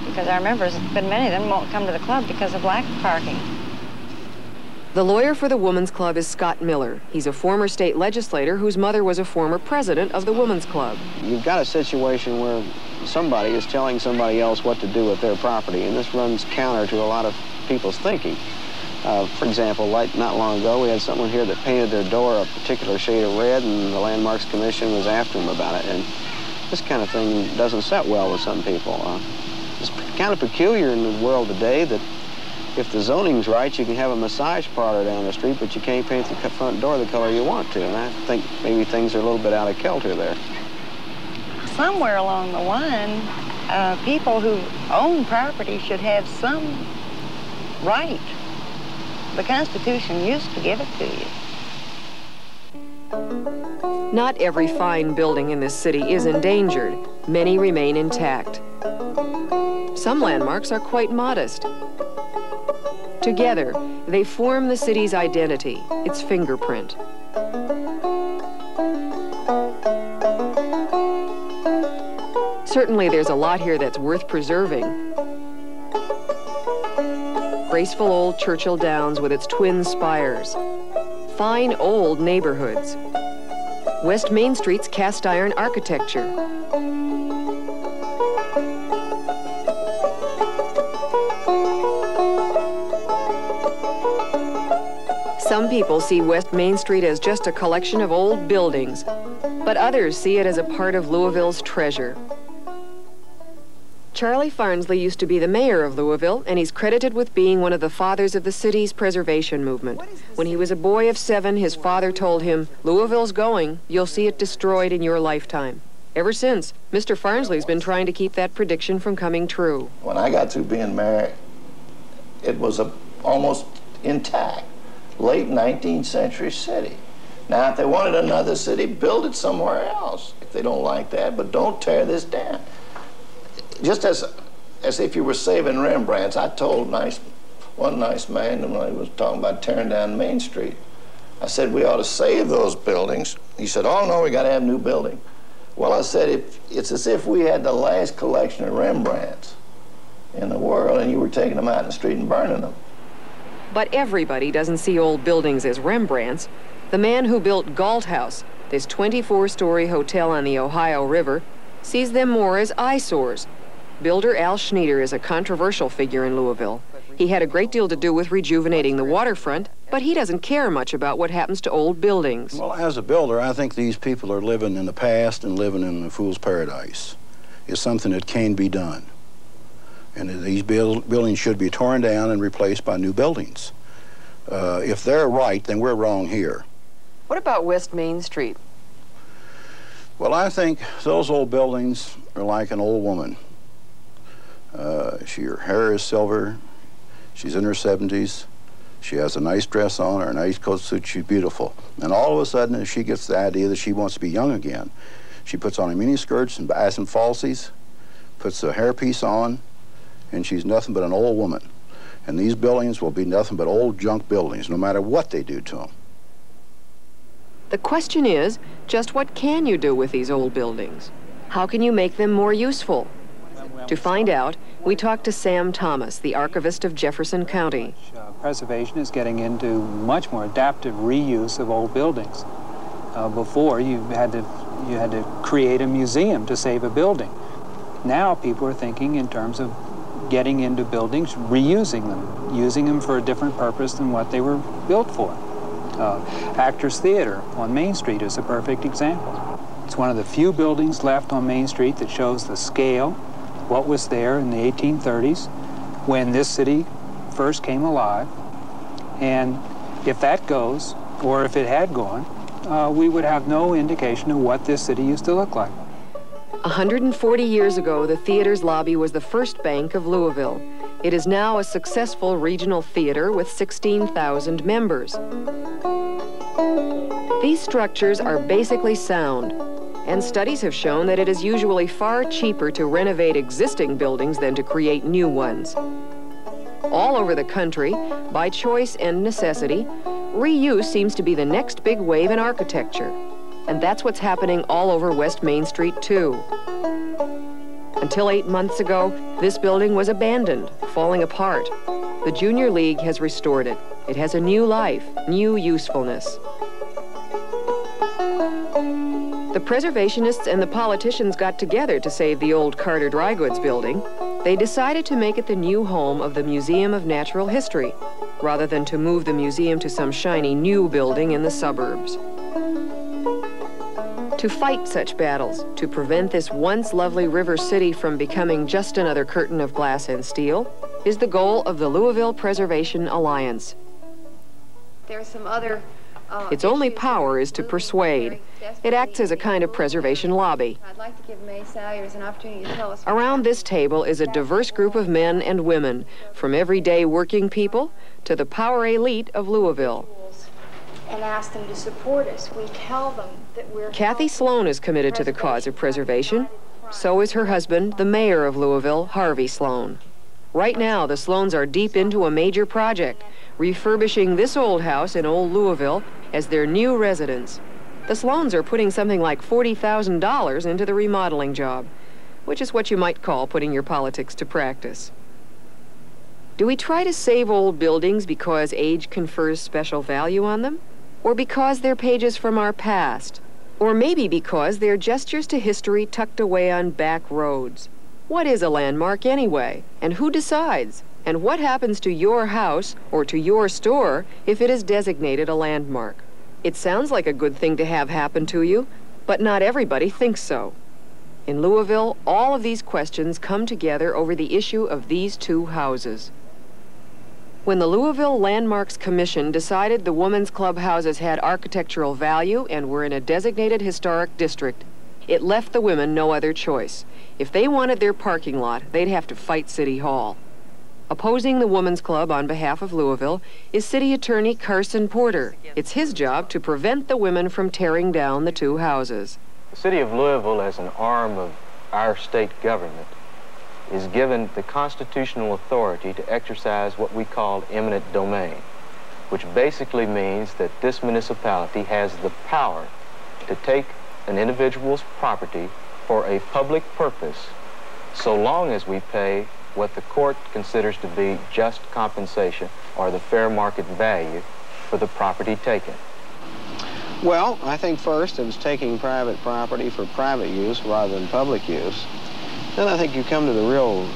because our members, but many of them won't come to the club because of lack of parking. The lawyer for the Women's Club is Scott Miller. He's a former state legislator whose mother was a former president of the Women's Club. You've got a situation where somebody is telling somebody else what to do with their property, and this runs counter to a lot of people's thinking. For example, not long ago, we had someone here that painted their door a particular shade of red, and the Landmarks Commission was after them about it. And this kind of thing doesn't set well with some people. It's kind of peculiar in the world today that if the zoning's right, you can have a massage parlor down the street, but you can't paint the front door the color you want to. And I think maybe things are a little bit out of kilter there. Somewhere along the line, people who own property should have some right. The Constitution used to give it to you. Not every fine building in this city is endangered. Many remain intact. Some landmarks are quite modest. Together, they form the city's identity, its fingerprint. Certainly, there's a lot here that's worth preserving. Graceful old Churchill Downs with its twin spires. Fine old neighborhoods. West Main Street's cast iron architecture. Some people see West Main Street as just a collection of old buildings, but others see it as a part of Louisville's treasure. Charlie Farnsley used to be the mayor of Louisville, and he's credited with being one of the fathers of the city's preservation movement. When he was a boy of 7, his father told him, "Louisville's going. You'll see it destroyed in your lifetime." Ever since, Mr. Farnsley's been trying to keep that prediction from coming true. When I got through being mayor, it was almost intact. Late 19th century city. Now, if they wanted another city, build it somewhere else. If they don't like that, but don't tear this down. Just as if you were saving Rembrandts, I told one nice man when he was talking about tearing down Main Street, I said, we ought to save those buildings. He said, oh, no, we got to have a new building. Well, I said, it's as if we had the last collection of Rembrandts in the world, and you were taking them out in the street and burning them. But everybody doesn't see old buildings as Rembrandts. The man who built Galt House, this 24-story hotel on the Ohio River, sees them more as eyesores. Builder Al Schneider is a controversial figure in Louisville. He had a great deal to do with rejuvenating the waterfront, but he doesn't care much about what happens to old buildings. Well, as a builder, I think these people are living in the past and living in a fool's paradise. is something that can be done. And these buildings should be torn down and replaced by new buildings. If they're right, then we're wrong here. What about West Main Street? Well, I think those old buildings are like an old woman. Her hair is silver. She's in her 70s. She has a nice dress on, or a nice coat suit. She's beautiful. And all of a sudden, if she gets the idea that she wants to be young again, she puts on a mini skirts and buys some falsies, puts a hairpiece on, and she's nothing but an old woman. And these buildings will be nothing but old junk buildings, no matter what they do to them. The question is, just what can you do with these old buildings? How can you make them more useful? To find out, we talked to Sam Thomas, the archivist of Jefferson County. Preservation is getting into much more adaptive reuse of old buildings. Before, you had to create a museum to save a building. Now people are thinking in terms of getting into buildings, reusing them, using them for a different purpose than what they were built for. Actors Theater on Main Street is a perfect example. It's one of the few buildings left on Main Street that shows the scale, what was there in the 1830s when this city first came alive. And if that goes, or if it had gone, we would have no indication of what this city used to look like. 140 years ago, the theater's lobby was the first bank of Louisville. It is now a successful regional theater with 16,000 members. These structures are basically sound, and studies have shown that it is usually far cheaper to renovate existing buildings than to create new ones. All over the country, by choice and necessity, reuse seems to be the next big wave in architecture. And that's what's happening all over West Main Street, too. Until 8 months ago, this building was abandoned, falling apart. The Junior League has restored it. It has a new life, new usefulness. The preservationists and the politicians got together to save the old Carter Dry Goods building. They decided to make it the new home of the Museum of Natural History, rather than to move the museum to some shiny new building in the suburbs. To fight such battles, to prevent this once lovely river city from becoming just another curtain of glass and steel, is the goal of the Louisville Preservation Alliance. There are some other its only power is to persuade. It acts as a kind of preservation lobby. I'd like to give May Salyers an opportunity to tell us. Around this table is a diverse group of men and women, from everyday working people to the power elite of Louisville. And ask them to support us. We tell them that we're... Kathy Sloan is committed to the cause of preservation. So is her husband, the mayor of Louisville, Harvey Sloan. Right now, the Sloans are deep into a major project, refurbishing this old house in old Louisville as their new residence. The Sloans are putting something like $40,000 into the remodeling job, which is what you might call putting your politics to practice. Do we try to save old buildings because age confers special value on them? Or because they're pages from our past? Or maybe because they're gestures to history tucked away on back roads? What is a landmark anyway? And who decides? And what happens to your house or to your store if it is designated a landmark? It sounds like a good thing to have happen to you, but not everybody thinks so. In Louisville, all of these questions come together over the issue of these two houses. When the Louisville Landmarks Commission decided the women's club houses had architectural value and were in a designated historic district, it left the women no other choice. If they wanted their parking lot, they'd have to fight City Hall. Opposing the Women's Club on behalf of Louisville is City Attorney Carson Porter. It's his job to prevent the women from tearing down the two houses. The City of Louisville, as an arm of our state government, is given the constitutional authority to exercise what we call eminent domain, which basically means that this municipality has the power to take an individual's property for a public purpose, so long as we pay what the court considers to be just compensation or the fair market value for the property taken. Well, I think first it was taking private property for private use rather than public use. Then I think you come to the real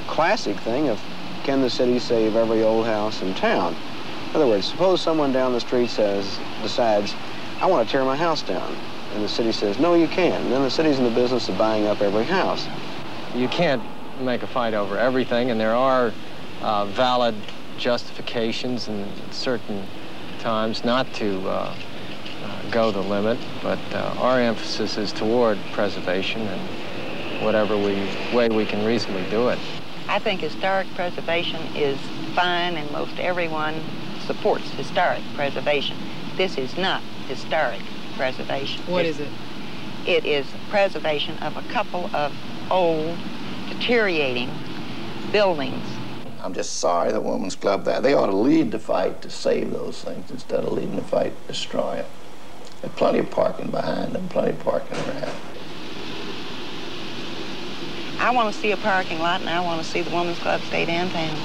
classic thing of, can the city save every old house in town? In other words, suppose someone down the street decides, I want to tear my house down. And the city says, no, you can't. And then the city's in the business of buying up every house. You can't make a fight over everything, and there are valid justifications in certain times not to go the limit, but our emphasis is toward preservation and whatever way we can reasonably do it. I think historic preservation is fine, and most everyone supports historic preservation. This is not historic preservation. What is it? It is preservation of a couple of old, deteriorating buildings. I'm just sorry the Women's Club, they ought to lead the fight to save those things instead of leading the fight to destroy it. There's plenty of parking behind them, plenty of parking around. I want to see a parking lot, and I want to see the Women's Club stay downtown.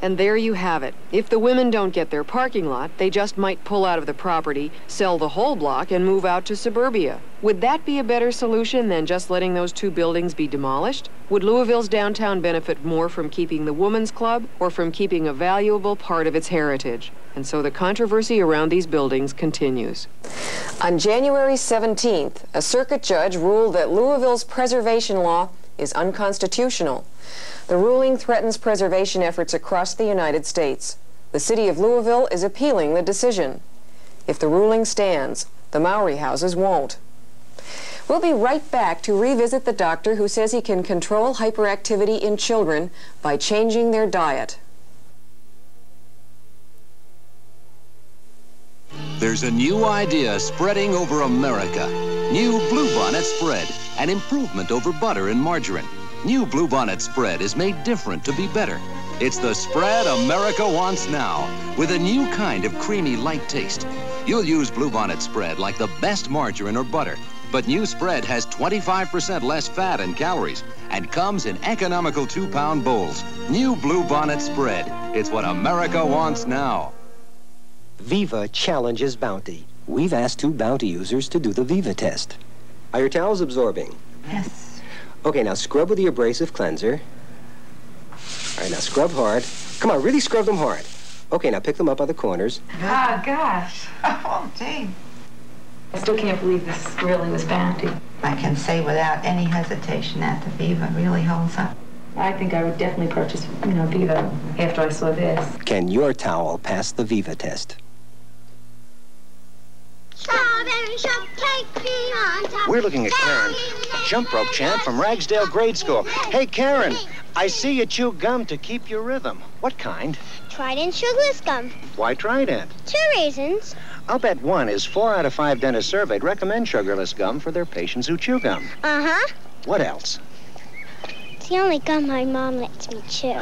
And there you have it. If the women don't get their parking lot, they just might pull out of the property, sell the whole block, and move out to suburbia. Would that be a better solution than just letting those two buildings be demolished? Would Louisville's downtown benefit more from keeping the Women's Club or from keeping a valuable part of its heritage? And so the controversy around these buildings continues. On January 17th, a circuit judge ruled that Louisville's preservation law is unconstitutional. The ruling threatens preservation efforts across the United States. The city of Louisville is appealing the decision. If the ruling stands, the Maori houses won't. We'll be right back to revisit the doctor who says he can control hyperactivity in children by changing their diet. There's a new idea spreading over America. New Bluebonnet Spread, an improvement over butter and margarine. New Bluebonnet Spread is made different to be better. It's the spread America wants now, with a new kind of creamy, light taste. You'll use Bluebonnet Spread like the best margarine or butter, but new spread has 25% less fat and calories and comes in economical 2-pound bowls. New Bluebonnet Spread. It's what America wants now. Viva challenges Bounty. We've asked 2 Bounty users to do the Viva test. Are your towels absorbing? Yes. Okay, now scrub with the abrasive cleanser. All right, now scrub hard. Come on, really scrub them hard. Okay, now pick them up by the corners. Oh, gosh. Oh, gee. I still can't believe this really was Bounty. I can say without any hesitation that the Viva really holds up. I think I would definitely purchase, Viva after I saw this. Can your towel pass the Viva test? Strawberry shortcake cream on top. We're looking at Karen, a jump rope champ from Ragsdale Grade School. Hey, Karen, I see you chew gum to keep your rhythm. What kind? Trident sugarless gum. Why Trident? 2 reasons. I'll bet 1 is 4 out of 5 dentists surveyed recommend sugarless gum for their patients who chew gum. Uh-huh. What else? It's the only gum my mom lets me chew.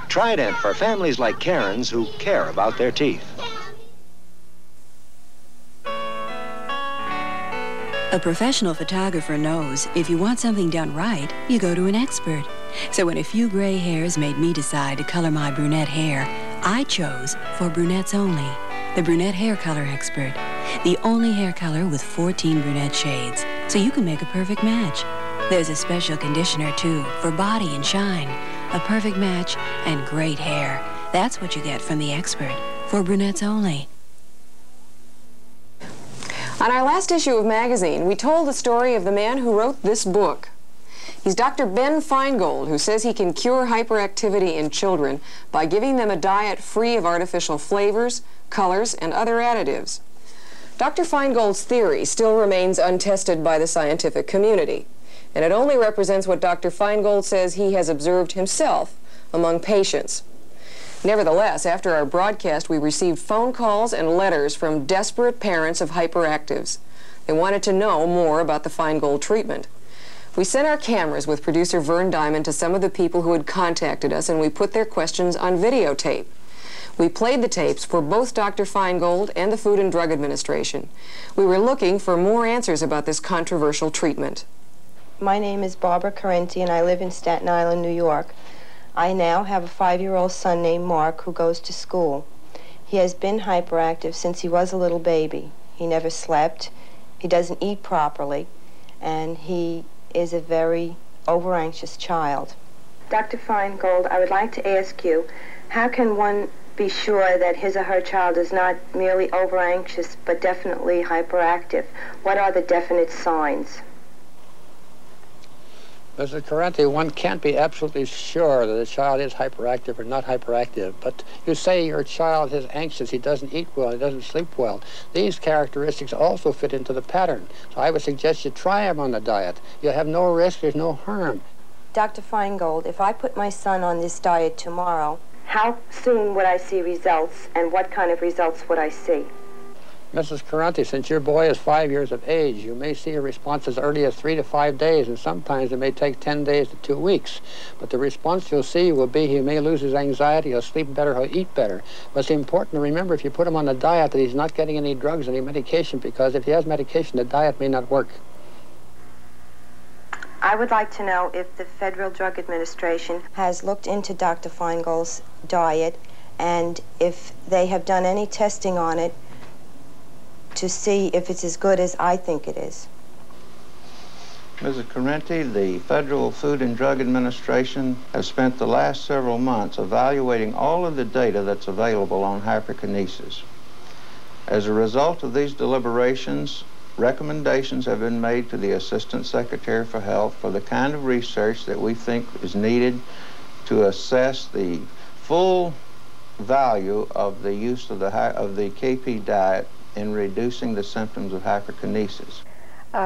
Trident for families like Karen's who care about their teeth. A professional photographer knows if you want something done right, you go to an expert. So when a few gray hairs made me decide to color my brunette hair, I chose For Brunettes Only, the brunette hair color expert. The only hair color with 14 brunette shades, so you can make a perfect match. There's a special conditioner, too, for body and shine. A perfect match and great hair. That's what you get from the expert. For Brunettes Only. On our last issue of Magazine, we told the story of the man who wrote this book. He's Dr. Ben Feingold, who says he can cure hyperactivity in children by giving them a diet free of artificial flavors, colors, and other additives. Dr. Feingold's theory still remains untested by the scientific community, and it only represents what Dr. Feingold says he has observed himself among patients. Nevertheless, after our broadcast, we received phone calls and letters from desperate parents of hyperactives. They wanted to know more about the Feingold treatment. We sent our cameras with producer Vern Diamond to some of the people who had contacted us, and we put their questions on videotape. We played the tapes for both Dr. Feingold and the Food and Drug Administration. We were looking for more answers about this controversial treatment. My name is Barbara Carenti, and I live in Staten Island, New York. I now have a 5-year-old son named Mark who goes to school. He has been hyperactive since he was a little baby. He never slept, he doesn't eat properly, and he is a very over-anxious child. Dr. Feingold, I would like to ask you, how can one be sure that his or her child is not merely over-anxious, but definitely hyperactive? What are the definite signs? Mrs. Carenti, one can't be absolutely sure that a child is hyperactive or not hyperactive, but you say your child is anxious, he doesn't eat well, he doesn't sleep well. These characteristics also fit into the pattern. So I would suggest you try him on the diet. You have no risk, there's no harm. Dr. Feingold, if I put my son on this diet tomorrow, how soon would I see results, and what kind of results would I see? Mrs. Carenti, since your boy is 5 years of age, you may see a response as early as 3 to 5 days, and sometimes it may take 10 days to 2 weeks. But the response you'll see will be he may lose his anxiety, he'll sleep better, he'll eat better. But it's important to remember, if you put him on a diet, that he's not getting any drugs, any medication, because if he has medication, the diet may not work. I would like to know if the Federal Drug Administration has looked into Dr. Feingold's diet, and if they have done any testing on it to see if it's as good as I think it is. Mrs. Carenti, the Federal Food and Drug Administration has spent the last several months evaluating all of the data that's available on hyperkinesis. As a result of these deliberations, recommendations have been made to the Assistant Secretary for Health for the kind of research that we think is needed to assess the full value of the use of the KP diet in reducing the symptoms of hyperkinesis.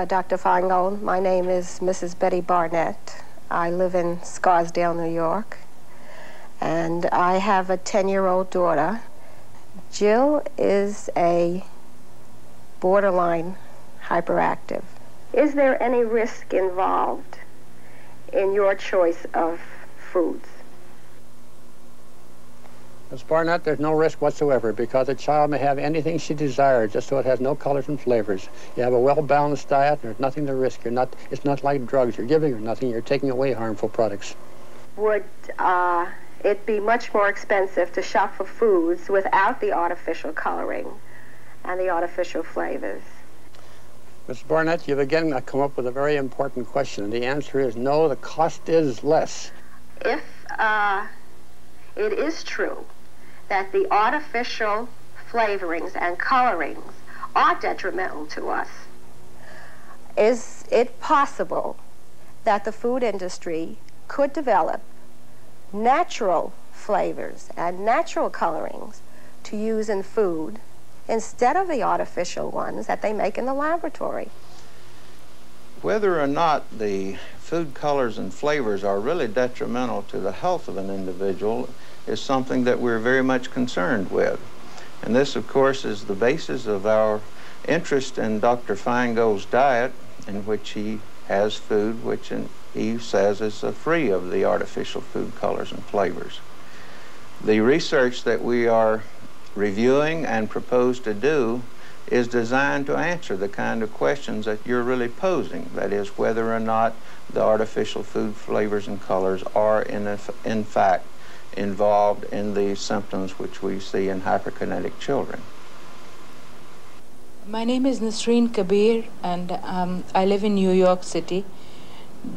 Dr. Feingold, my name is Mrs. Betty Barnett. I live in Scarsdale, New York, and I have a 10-year-old daughter. Jill is a borderline hyperactive. Is there any risk involved in your choice of foods? Ms. Barnett, there's no risk whatsoever, because a child may have anything she desires, just so it has no colors and flavors. You have a well-balanced diet, and there's nothing to risk. It's not like drugs. You're giving her nothing. You're taking away harmful products. Would it be much more expensive to shop for foods without the artificial coloring and the artificial flavors? Ms. Barnett, you've again come up with a very important question, and the answer is no, the cost is less. If it is true that the artificial flavorings and colorings are detrimental to us, is it possible that the food industry could develop natural flavors and natural colorings to use in food instead of the artificial ones that they make in the laboratory? Whether or not the food colors and flavors are really detrimental to the health of an individual is something that we're very much concerned with. And this, of course, is the basis of our interest in Dr. Feingold's diet, in which he has food which he says is free of the artificial food colors and flavors. The research that we are reviewing and propose to do is designed to answer the kind of questions that you're really posing. That is, whether or not the artificial food flavors and colors are in fact involved in the symptoms which we see in hyperkinetic children. My name is Nasreen Kabir, and I live in New York City.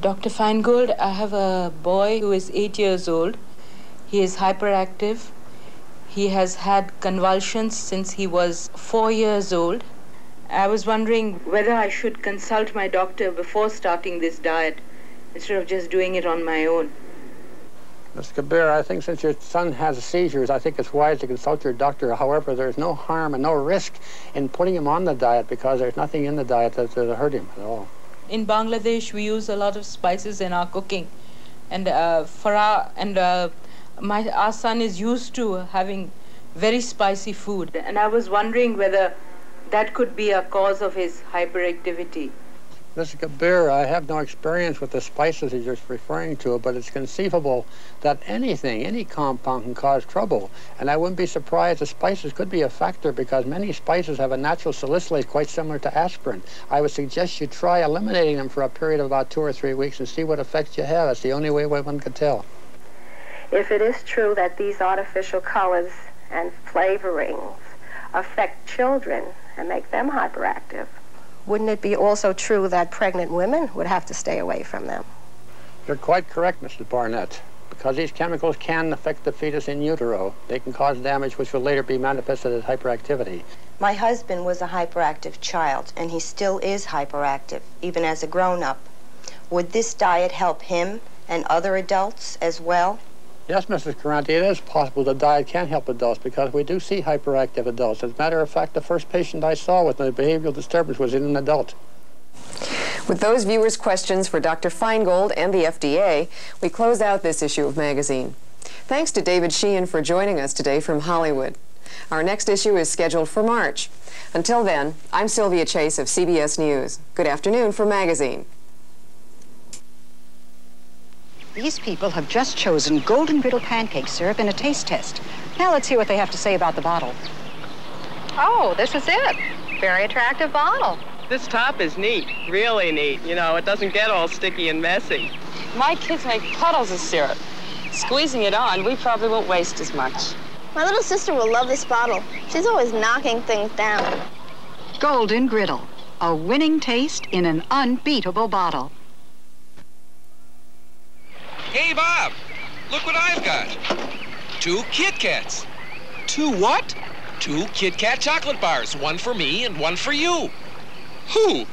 Dr. Feingold, I have a boy who is 8 years old. He is hyperactive. He has had convulsions since he was 4 years old. I was wondering whether I should consult my doctor before starting this diet instead of just doing it on my own. Ms. Kabir, I think since your son has seizures, I think it's wise to consult your doctor. However, there's no harm and no risk in putting him on the diet, because there's nothing in the diet that will hurt him at all. In Bangladesh, we use a lot of spices in our cooking, and our son is used to having very spicy food, and I was wondering whether that could be a cause of his hyperactivity. Mr. Kabir, I have no experience with the spices that you're referring to, but it's conceivable that any compound can cause trouble. And I wouldn't be surprised if spices could be a factor, because many spices have a natural salicylate quite similar to aspirin. I would suggest you try eliminating them for a period of about 2 or 3 weeks and see what effects you have. That's the only way one could tell. If it is true that these artificial colors and flavorings affect children and make them hyperactive, wouldn't it be also true that pregnant women would have to stay away from them? You're quite correct, Mrs. Barnett. because these chemicals can affect the fetus in utero. They can cause damage which will later be manifested as hyperactivity. My husband was a hyperactive child, and he still is hyperactive, even as a grown-up. Would this diet help him and other adults as well? Yes, Mrs. Carranti, it is possible the diet can help adults because we do see hyperactive adults. As a matter of fact, the first patient I saw with a behavioral disturbance was in an adult. With those viewers' questions for Dr. Feingold and the FDA, we close out this issue of Magazine. Thanks to David Sheehan for joining us today from Hollywood. Our next issue is scheduled for March. Until then, I'm Sylvia Chase of CBS News. Good afternoon for Magazine. These people have just chosen golden griddle pancake syrup in a taste test. Now let's see what they have to say about the bottle. Oh, this is it. Very attractive bottle. This top is neat, really neat. You know, it doesn't get all sticky and messy. My kids make puddles of syrup. Squeezing it on, we probably won't waste as much. My little sister will love this bottle. She's always knocking things down. Golden griddle, a winning taste in an unbeatable bottle. Hey, Bob, look what I've got. 2 Kit Kats. 2 what? 2 Kit Kat chocolate bars, one for me and one for you. Who?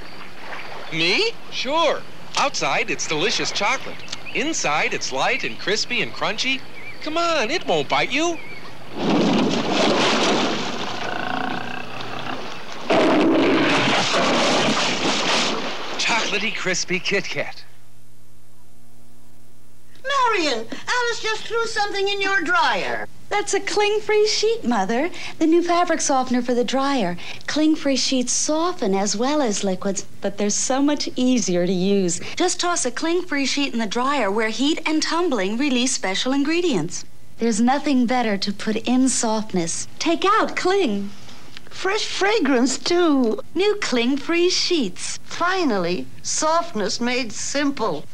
Me? Sure. Outside, it's delicious chocolate. Inside, it's light and crispy and crunchy. Come on, it won't bite you. Chocolatey, crispy Kit Kat. Marion, Alice just threw something in your dryer. That's a cling-free sheet, Mother. The new fabric softener for the dryer. Cling-free sheets soften as well as liquids, but they're so much easier to use. Just toss a cling-free sheet in the dryer where heat and tumbling release special ingredients. There's nothing better to put in softness. Take out cling. Fresh fragrance, too. New cling-free sheets. Finally, softness made simple.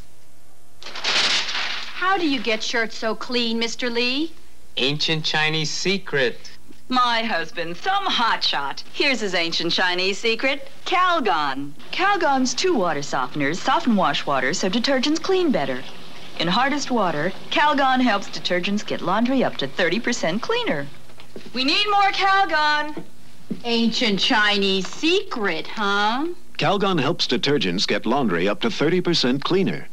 How do you get shirts so clean, Mr. Lee? Ancient Chinese secret. My husband, some hotshot. Here's his ancient Chinese secret, Calgon. Calgon's 2 water softeners soften wash water so detergents clean better. In hardest water, Calgon helps detergents get laundry up to 30% cleaner. We need more Calgon. Ancient Chinese secret, huh? Calgon helps detergents get laundry up to 30% cleaner.